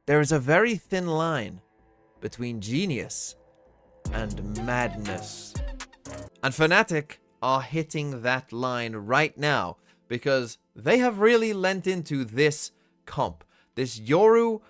There is a very thin line between genius and madness. And Fnatic are hitting that line right now because they have really lent into this comp, this Yoru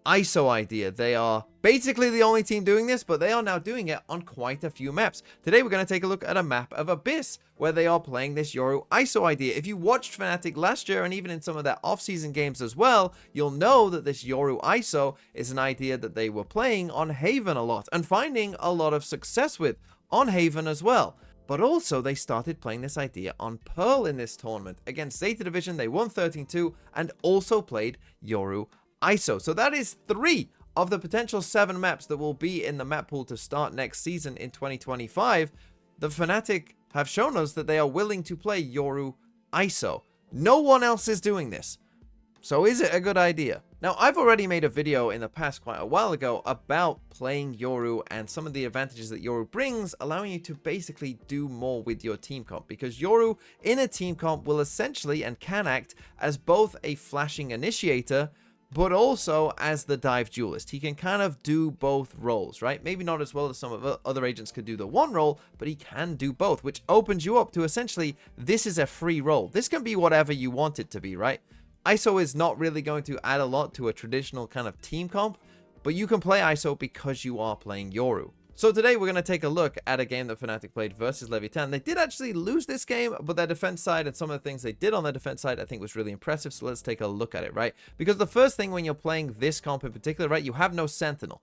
ISO idea. They are basically the only team doing this, but they are now doing it on quite a few maps. Today we're going to take a look at a map of Abyss where they are playing this Yoru ISO idea. If you watched Fnatic last year and even in some of their off-season games as well, you'll know that this Yoru ISO is an idea that they were playing on Haven a lot and finding a lot of success with on Haven as well. But also, they started playing this idea on Pearl in this tournament. Against Zeta Division, they won 13-2 and also played Yoru ISO. So that is 3 of the potential 7 maps that will be in the map pool to start next season in 2025. The Fnatic have shown us that they are willing to play Yoru ISO. No one else is doing this. So is it a good idea? Now, I've already made a video in the past quite a while ago about playing Yoru and some of the advantages that Yoru brings, allowing you to basically do more with your team comp, because Yoru in a team comp will essentially and can act as both a flashing initiator but also as the dive duelist. He can kind of do both roles, right? Maybe not as well as some of the other agents could do the one role, but he can do both, which opens you up to essentially, this is a free role. This can be whatever you want it to be, right? ISO is not really going to add a lot to a traditional kind of team comp, but you can play ISO because you are playing Yoru. So today we're going to take a look at a game that Fnatic played versus Leviathan. They did actually lose this game, but their defense side and some of the things they did on their defense side I think was really impressive. So let's take a look at it, right? Because the first thing when you're playing this comp in particular, right, you have no Sentinel.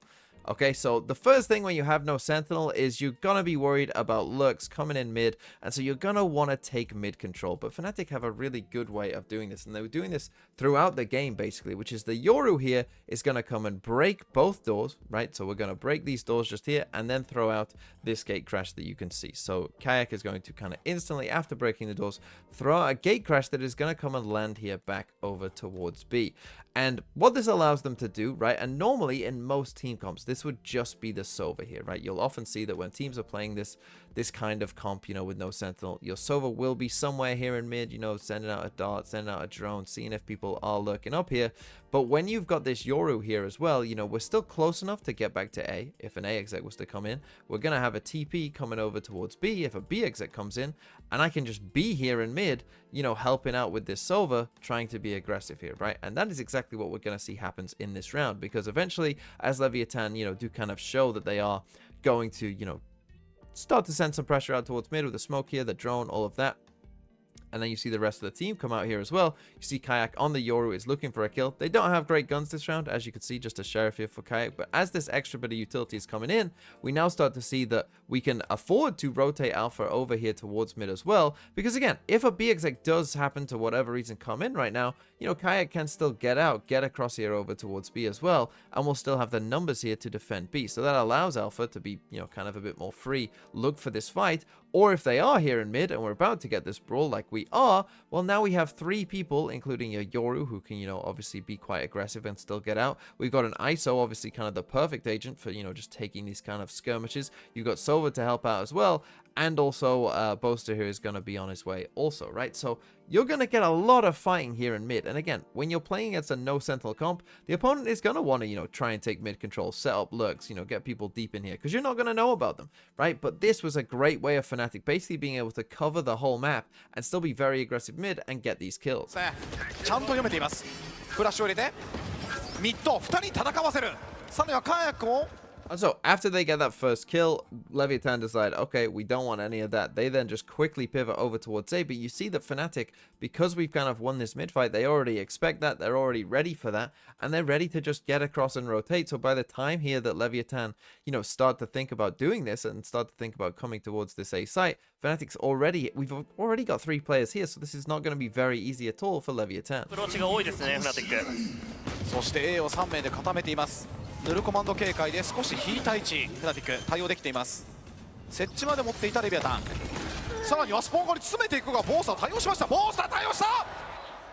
Okay, so the first thing when you have no Sentinel is you're gonna be worried about lurks coming in mid, and so you're gonna want to take mid control. But Fnatic have a really good way of doing this, and they were doing this throughout the game basically, which is the Yoru here is gonna come and break both doors, right? So we're gonna break these doors just here and then throw out this gate crash that you can see. So Kayak is going to kind of instantly after breaking the doors throw out a gate crash that is gonna come and land here back over towards B. And what this allows them to do, right, and normally in most team comps, this would just be the Sova here, right? You'll often see that when teams are playing this kind of comp, you know, with no Sentinel, your Sova will be somewhere here in mid, you know, sending out a dart, sending out a drone, seeing if people are lurking up here. But when you've got this Yoru here as well, you know, we're still close enough to get back to A. If an A exec was to come in, we're going to have a TP coming over towards B if a B exec comes in, and I can just be here in mid, you know, helping out with this Sova, trying to be aggressive here, right? And that is exactly what we're going to see happens in this round, because eventually, as Leviathan, you know, do kind of show that they are going to, you know, start to send some pressure out towards mid with the smoke here, the drone, all of that. And then you see the rest of the team come out here as well. You see Kayak on the Yoru is looking for a kill. They don't have great guns this round, as you can see, just a Sheriff here for Kayak. But as this extra bit of utility is coming in, we now start to see that we can afford to rotate Alpha over here towards mid as well. Because again, if a B exec does happen to whatever reason come in right now, you know, Kayak can still get out, get across here over towards B as well. And we'll still have the numbers here to defend B. So that allows Alpha to be, you know, kind of a bit more free, look for this fight. Or if they are here in mid and we're about to get this brawl like we are, well, now we have 3 people, including a Yoru, who can, you know, obviously be quite aggressive and still get out. We've got an ISO, obviously kind of the perfect agent for, you know, just taking these kind of skirmishes. You've got Sova to help out as well. And also, Boaster here is going to be on his way also, right? So you're going to get a lot of fighting here in mid. And again, when you're playing against a no Sentinel comp, the opponent is going to want to, you know, try and take mid control, set up lurks, you know, get people deep in here, because you're not going to know about them, right? But this was a great way of Fnatic basically being able to cover the whole map and still be very aggressive mid and get these kills. And so after they get that first kill, Leviathan decide, okay, we don't want any of that. They then just quickly pivot over towards A. But you see that Fnatic, because we've kind of won this mid fight, they already expect that. They're already ready for that. And they're ready to just get across and rotate. So by the time here that Leviathan, you know, start to think about doing this and start to think about coming towards this A site, Fnatic's already, we've already got 3 players here. So this is not going to be very easy at all for Leviathan. ヌルコマンド警戒で少し引いた位置、フナティック対応できています。設置まで持っていたレビアタン。さらにはスポンゴに詰めていくがボースター対応しました。ボースター対応した。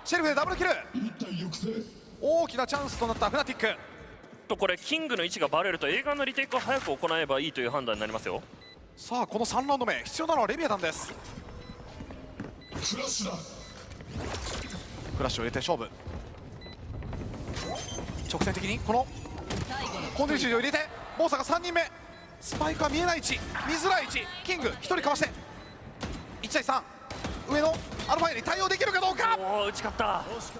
シェルフでダブルキル。大きなチャンスとなったフナティック。とこれキングの位置がバレると映画のリテイクを早く行えばいいという判断になりますよ。さあこの3ラウンド目必要なのはレビアタンです。フラッシュを入れて勝負。直線的にこのコンディションを入れてボーサが3人目スパイクは見えない位置見づらい位置キング1人かわして1対3上のアルファイに対応できるかどうか。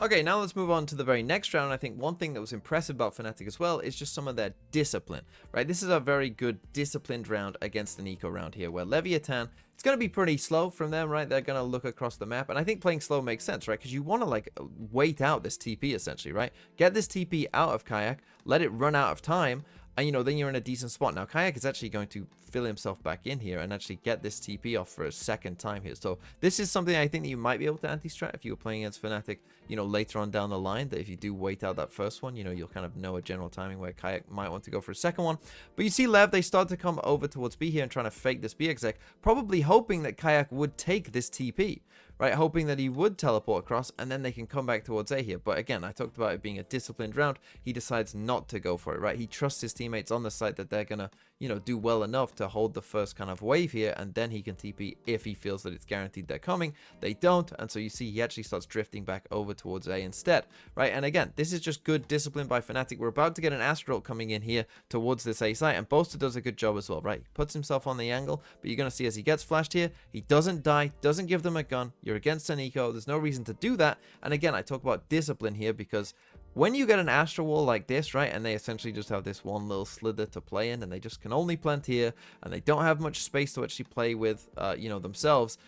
Okay, now let's move on to the very next round. I think one thing that was impressive about Fnatic as well is just some of their discipline, right? This is a very good disciplined round against an eco round here, where Leviathan, it's going to be pretty slow from them, right? They're going to look across the map, and I think playing slow makes sense, right? Because you want to, like, wait out this TP, essentially, right? Get this TP out of Kayak, let it run out of time, and, you know, then you're in a decent spot. Now, Kayak is actually going to fill himself back in here and actually get this TP off for a second time here. So this is something I think that you might be able to anti-strat if you were playing against Fnatic, you know, later on down the line, that if you do wait out that first one, you know, you'll kind of know a general timing where Kayak might want to go for a second one. But you see Lev, they start to come over towards B here and trying to fake this B exec, probably hoping that Kayak would take this TP, right? Hoping that he would teleport across and then they can come back towards A here. But again, I talked about it being a disciplined round. He decides not to go for it, right? He trusts his teammates on the side that they're gonna, you know, do well enough to hold the first kind of wave here, and then he can TP if he feels that it's guaranteed they're coming. They don't, and so you see he actually starts drifting back over towards A instead, right? And again, this is just good discipline by Fnatic. We're about to get an Astral coming in here towards this A site, and Boaster does a good job as well, right? He puts himself on the angle, but you're going to see as he gets flashed here, he doesn't die, doesn't give them a gun. You're against an eco, there's no reason to do that. And again, I talk about discipline here because when you get an Astral wall like this, right, and they essentially just have this one little slither to play in, and they just can only plant here, and they don't have much space to actually play with, you know, themselves,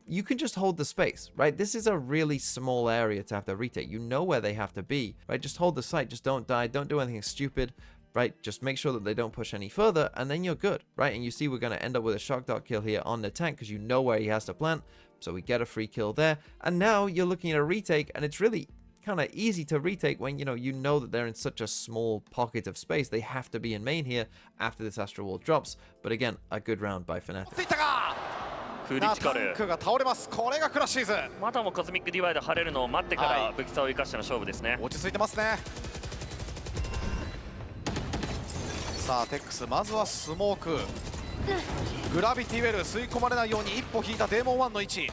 you can just hold the space, right? This is a really small area to have to retake. You know where they have to be, right? Just hold the site, just don't die, don't do anything stupid, right? Just make sure that they don't push any further, and then you're good, right? And you see we're going to end up with a shock dart kill here on the tank because you know where he has to plant, so we get a free kill there. And now you're looking at a retake, and it's really kind of easy to retake when you know that they're in such a small pocket of space. They have to be in main here after this Astral Wall drops. But again, a good round by Fnatic. タンクが倒れます。これがクラッシーズ。またもコズミックディバイド晴れるのを待ってから武器差を生かしての勝負ですね。落ち着いてますね。さあテックスまずはスモーク、グラビティウェル吸い込まれないように一歩引いたデーモン1の位置。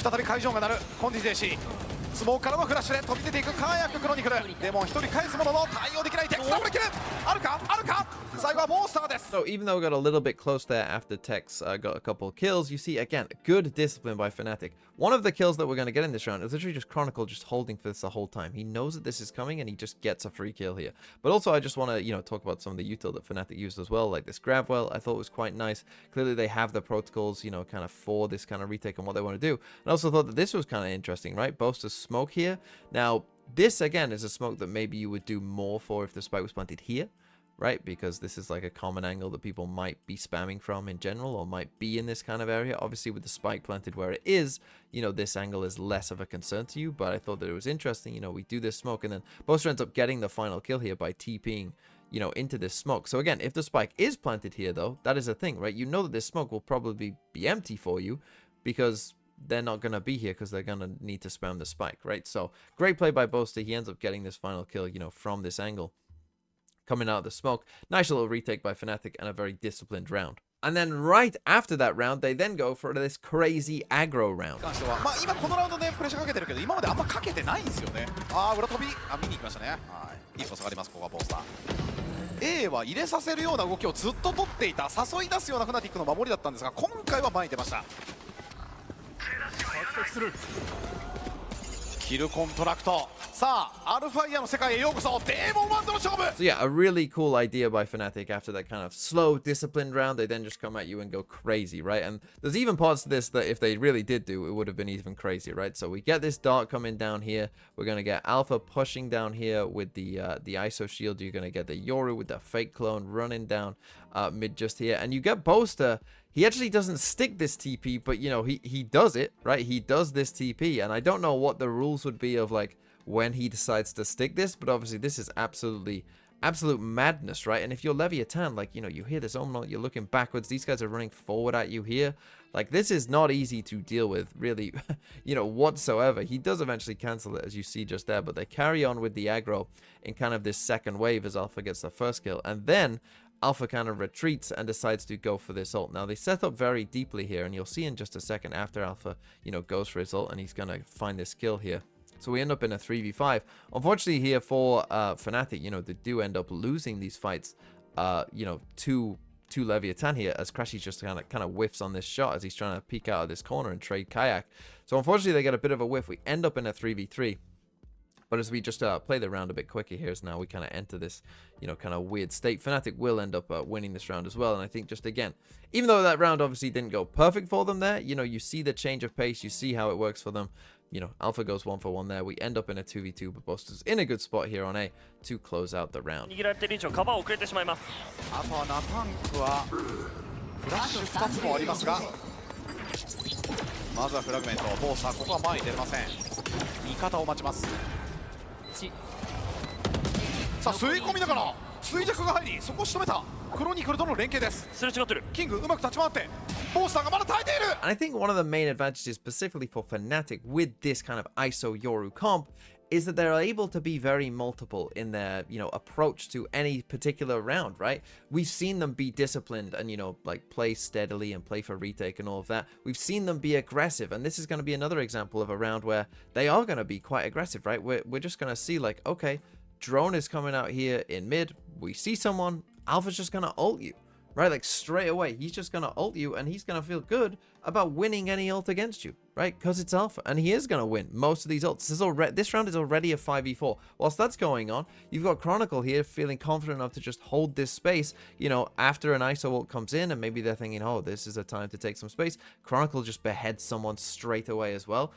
再び会場が鳴るコンディジェシー、スモークからのフラッシュで飛び出ていくカーヤッククロニクル。デーモン1人返すものの対応できないテックスダブルキル。あるかあるか。最後はモンスターです。 So even though we got a little bit close there after Tex got a couple of kills, you see again good discipline by Fnatic. One of the kills that we're going to get in this round is literally just Chronicle just holding for this the whole time. He knows that this is coming and he just gets a free kill here. But also I just want to, you know, talk about some of the util that Fnatic used as well, like this grab well. I thought was quite nice. Clearly they have the protocols, you know, kind of for this kind of retake and what they want to do. And I also thought that this was kind of interesting, right? Boaster's smoke here. Now this again is a smoke that maybe you would do more for if the spike was planted here, right? Because this is like a common angle that people might be spamming from in general, or might be in this kind of area. Obviously with the spike planted where it is, you know, this angle is less of a concern to you, but I thought that it was interesting. You know, we do this smoke and then Boaster ends up getting the final kill here by TPing, you know, into this smoke. So again, if the spike is planted here though, that is a thing, right? You know that this smoke will probably be empty for you because they're not going to be here because they're going to need to spam the spike, right? So great play by Boaster. He ends up getting this final kill, you know, from this angle coming out of the smoke. Nice little retake by Fnatic and a very disciplined round. And then right after that round, they then go for this crazy aggro round. まあ今このラウンドでプレッシャーかけてるけど今まであんまかけてないんですよね。ああ裏飛び見に行きましたね。はい。いいコースがあります。ここはボースター。A は入れさせるような動きをずっと取っていた、誘い出すようなフナティックの守りだったんですが、今回は前に出ました。キルコントラクト。さあアルファイアの世界へようこそ。デーモン1との勝負。 So yeah, a really cool idea by Fnatic after that kind of slow, disciplined round. They then just come at you and go crazy, right? And there's even parts of this that if they really did do, it would have been even crazier, right? So we get this dart coming down here. We're going to get Alpha pushing down here with the ISO shield. You're going to get the Yoru with the fake clone running down mid just here. And you get Boaster. He actually doesn't stick this TP, but, you know, he does it, right? He does this TP. And I don't know what the rules would be of, like, when he decides to stick this, but obviously this is absolute madness, right? And if you're Leviathan, like, you know, you hear this Omnot, you're looking backwards, these guys are running forward at you here. Like, this is not easy to deal with, really, you know, whatsoever. He does eventually cancel it, as you see just there, but they carry on with the aggro in kind of this second wave as Alpha gets the first kill. And then Alpha kind of retreats and decides to go for this ult. Now, they set up very deeply here, and you'll see in just a second after Alpha, you know, goes for his ult, and he's going to find this kill here. So we end up in a 3v5. Unfortunately here for Fnatic, they do end up losing these fights, to Leviathan here, as Crashy's just kind of whiffs on this shot as he's trying to peek out of this corner and trade Kayak. So unfortunately they get a bit of a whiff. We end up in a 3v3. But as we just play the round a bit quicker here, as now we kind of enter this, kind of weird state. Fnatic will end up winning this round as well. And I think just again, even though that round obviously didn't go perfect for them there, you see the change of pace, you see how it works for them. Alpha goes 1 for 1 there. We end up in a 2v2, but Buster's in a good spot here on A to close out the round. 握られている以上カバー遅れてしまいます。あとはナタンクはフラッシュ2つもありますが、まずはフラグメント。ボーサーここは前に出れません。味方を待ちます。さあ吸い込みながら衰弱が入り、そこを仕留めたクロニクルとの連携です。すれ違ってる。キングうまく立ち回ってボーサーがまだ耐えている。 And I think one of the main advantages specifically for Fnatic with this kind of ISO Yoru comp is that they're able to be very multiple in their, approach to any particular round, right? We've seen them be disciplined and, like play steadily and play for retake and all of that. We've seen them be aggressive, and this is going to be another example of a round where they are going to be quite aggressive, right? We're just going to see like, okay, drone is coming out here in mid. We see someone, Alpha's just going to ult you. Right, like straight away, he's just going to ult you and he's going to feel good about winning any ult against you, right? Because it's Alpha and he is going to win most of these ults. This round is already a 5v4. Whilst that's going on, you've got Chronicle here feeling confident enough to just hold this space, after an ISO ult comes in and maybe they're thinking, oh, this is a time to take some space. Chronicle just beheads someone straight away as well.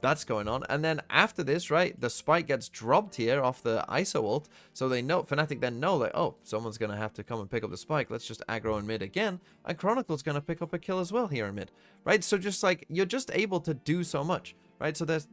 That's going on, and then after this, right, the spike gets dropped here off the ISO ult, so they know, Fnatic then know, like, oh, someone's gonna have to come and pick up the spike, let's just aggro in mid again, and Chronicle's gonna pick up a kill as well here in mid, right? So just like, you're just able to do so much, right? So there's,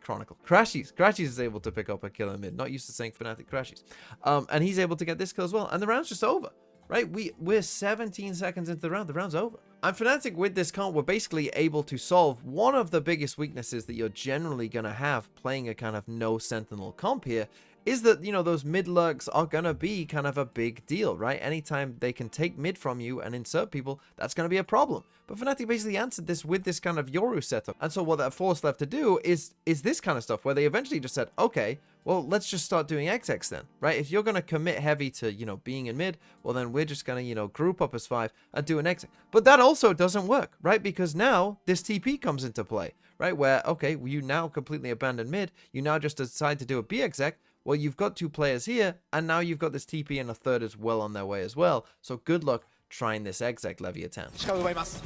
Chronicle, Crashies is able to pick up a kill in mid, not used to saying Fnatic Crashies, and he's able to get this kill as well, and the round's just over. Right, we're 17 seconds into the round's over. And Fnatic with this comp, we're basically able to solve one of the biggest weaknesses that you're generally going to have playing a kind of no sentinel comp here, is that, those mid lurks are going to be kind of a big deal, right? Anytime they can take mid from you and insert people, that's going to be a problem. But Fnatic basically answered this with this kind of Yoru setup. And so what they're forced left to do is this kind of stuff, where they eventually just said, okay, well, let's just start doing XX then, right? If you're going to commit heavy to, being in mid, well, then we're just going to, group up as 5 and do an XX. But that also doesn't work, right? Because now this TP comes into play, right? Where, okay, you now completely abandon mid. You now just decide to do a B exec. Well, you've got 2 players here, and now you've got this TP and a third as well on their way as well. So good luck trying this exec Leviathan. 視界を奪います。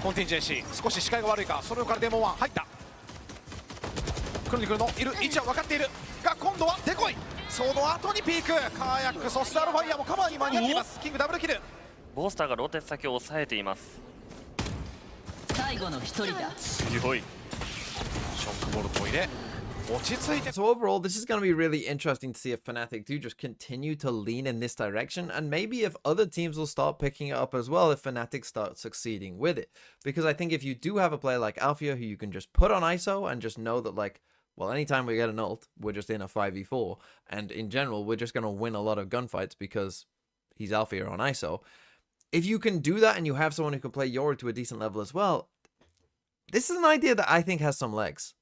コンティンジェンシー少し視界が悪いか。それからデーモン1入った。クロニクルのいる位置は分かっているが、今度はデコイ。その後にピーク。カーヤック、そしてアルファイアもカバーに間に合っています。キングダブルキル。ボースターがローテス先を抑えています。最後の1人だ。強い。ショックボルトを入れ。 So overall, this is going to be really interesting to see if Fnatic do just continue to lean in this direction, and maybe if other teams will start picking it up as well if Fnatic start succeeding with it. Because I think if you do have a player like Alfia who you can just put on ISO and just know that, like, well, anytime we get an ult, we're just in a 5v4, and in general, we're just going to win a lot of gunfights because he's Alfia on ISO. If you can do that and you have someone who can play Yoru to a decent level as well, this is an idea that I think has some legs.